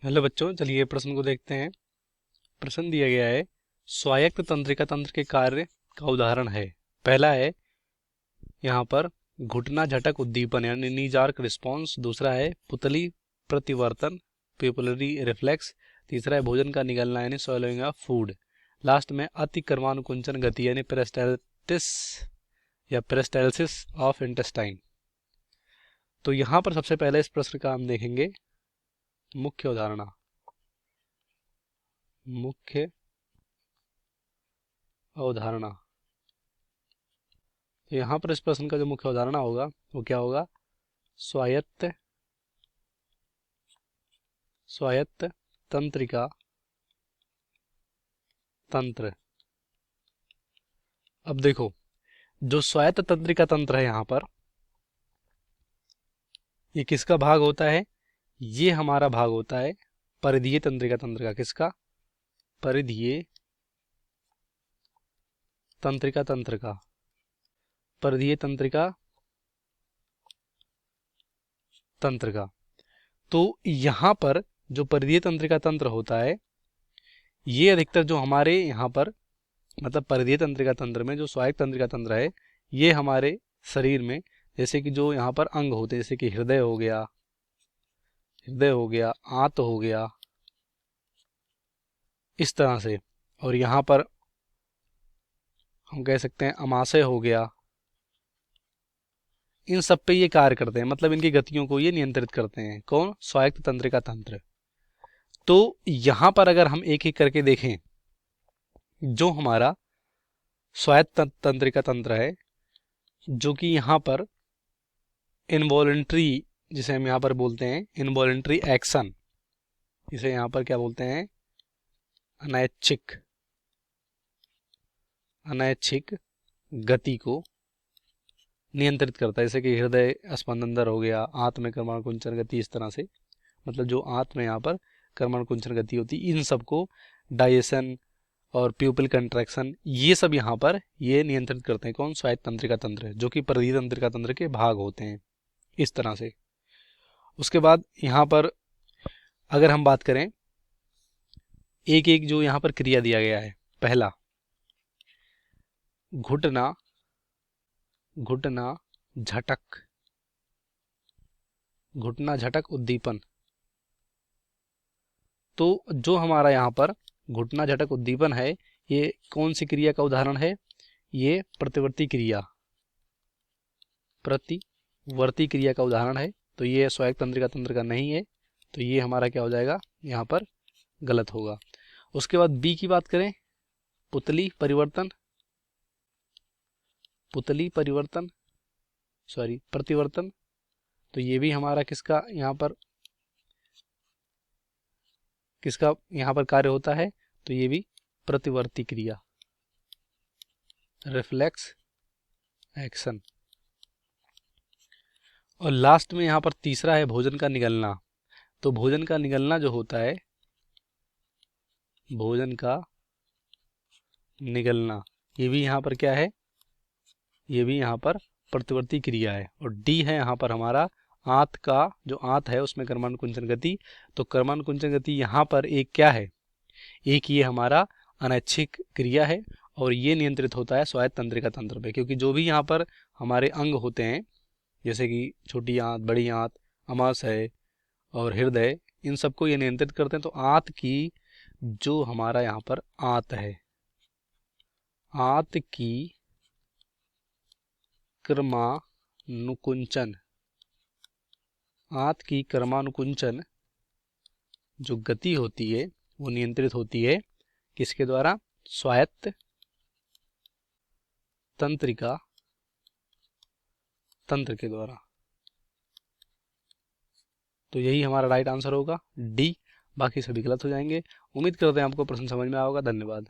Hello बच्चों, चलिए प्रश्न को देखते हैं। प्रश्न दिया गया है, स्वायत्त तंत्रिका तंत्र के कार्य का उदाहरण है। पहला है यहाँ पर घुटना झटक उद्दीपन यानी नी जार्क रिस्पॉन्स। दूसरा है पुतली प्रतिवर्तन प्यूपिलरी रिफ्लेक्स। तीसरा है भोजन का निगलना यानी swallowing ऑफ फूड। लास्ट में अतिक्रमानुकुंचन गति यानी पेरिस्टाल्टिस या पेरिस्टाल्सिस ऑफ इंटेस्टाइन। तो यहाँ पर सबसे पहले इस प्रश्न का हम देखेंगे मुख्य अवधारणा। मुख्य अवधारणा, तो यहाँ पर इस प्रश्न का जो मुख्य अवधारणा होगा वो क्या होगा? स्वायत्त स्वायत्त तंत्रिका तंत्र। अब देखो, जो स्वायत्त तंत्रिका तंत्र है यहाँ पर, ये किसका भाग होता है? ये हमारा भाग होता है परिधीय तंत्रिका तंत्र का। किसका? परिधीय तंत्रिका तंत्र का। परिधीय तंत्रिका तंत्र का। तो यहाँ पर जो परिधीय तंत्रिका तंत्र होता है, ये अधिकतर जो हमारे यहाँ पर मतलब परिधीय तंत्रिका तंत्र में जो स्वायत्त तंत्रिका तंत्र है, ये हमारे शरीर में जैसे कि जो यहाँ पर अंग होते हैं, जैसे कि हृदय हो गया, आंत हो गया, इस तरह से। और यहाँ पर हम कह सकते हैं अमाशय हो गया। इन सब पे ये कार्य करते हैं, मतलब इनकी गतियों को ये नियंत्रित करते हैं। कौन? स्वायत्त तंत्रिका तंत्र। तो यहाँ पर अगर हम एक एक करके देखें, जो हमारा स्वायत्त तंत्रिका तंत्र है, जो कि यहाँ पर इनवॉलेंट्री, जिसे हम यहाँ पर बोलते हैं इनवॉलेंट्री एक्शन, इसे यहाँ पर क्या बोलते हैं? अनैच्छिक गति को नियंत्रित करता है। जैसे कि हृदय स्पंदन दर हो गया, आंत में कर्मण गति, इस तरह से। मतलब जो आंत में यहाँ पर कर्मण गति होती, इन सबको डाइजेशन और प्यूपिल कंट्रैक्शन, ये सब यहाँ पर ये नियंत्रित करते हैं। कौन? स्वायत्त तंत्रिका तंत्र, जो कि परिधीय तंत्रिका तंत्र के भाग होते हैं, इस तरह से। उसके बाद यहाँ पर अगर हम बात करें, एक एक जो यहाँ पर क्रिया दिया गया है। पहला, घुटना झटक उद्दीपन। तो जो हमारा यहाँ पर घुटना झटक उद्दीपन है, ये कौन सी क्रिया का उदाहरण है? ये प्रतिवर्ती क्रिया का उदाहरण है। तो ये स्वायत्त तंत्रिका तंत्र का नहीं है, तो ये हमारा क्या हो जाएगा? यहाँ पर गलत होगा। उसके बाद बी की बात करें, पुतली प्रतिवर्तन। तो ये भी हमारा किसका यहाँ पर कार्य होता है? तो ये भी प्रतिवर्ती क्रिया, रिफ्लेक्स एक्शन। और लास्ट में यहाँ पर तीसरा है भोजन का निगलना। तो भोजन का निगलना जो होता है, ये भी यहाँ पर क्या है? ये भी यहाँ पर प्रतिवर्ती क्रिया है। और डी है यहाँ पर हमारा आंत का, जो आंत है उसमें कर्मानुकुंचन गति। तो कर्मानुकुंचन गति यहाँ पर एक क्या है? एक ये हमारा अनैच्छिक क्रिया है, और ये नियंत्रित होता है स्वायत्त तंत्रिका तंत्र पे। क्योंकि जो भी यहाँ पर हमारे अंग होते हैं, जैसे कि छोटी आंत, बड़ी आंत, अमाशय और हृदय, इन सबको ये नियंत्रित करते हैं। तो आंत की जो हमारा यहाँ पर आंत है, आंत की कर्मानुकुंचन जो गति होती है, वो नियंत्रित होती है किसके द्वारा? स्वायत्त तंत्रिका तंत्र के द्वारा। तो यही हमारा राइट आंसर होगा, डी। बाकी सभी गलत हो जाएंगे। उम्मीद करते हैं आपको प्रश्न समझ में आया होगा। धन्यवाद।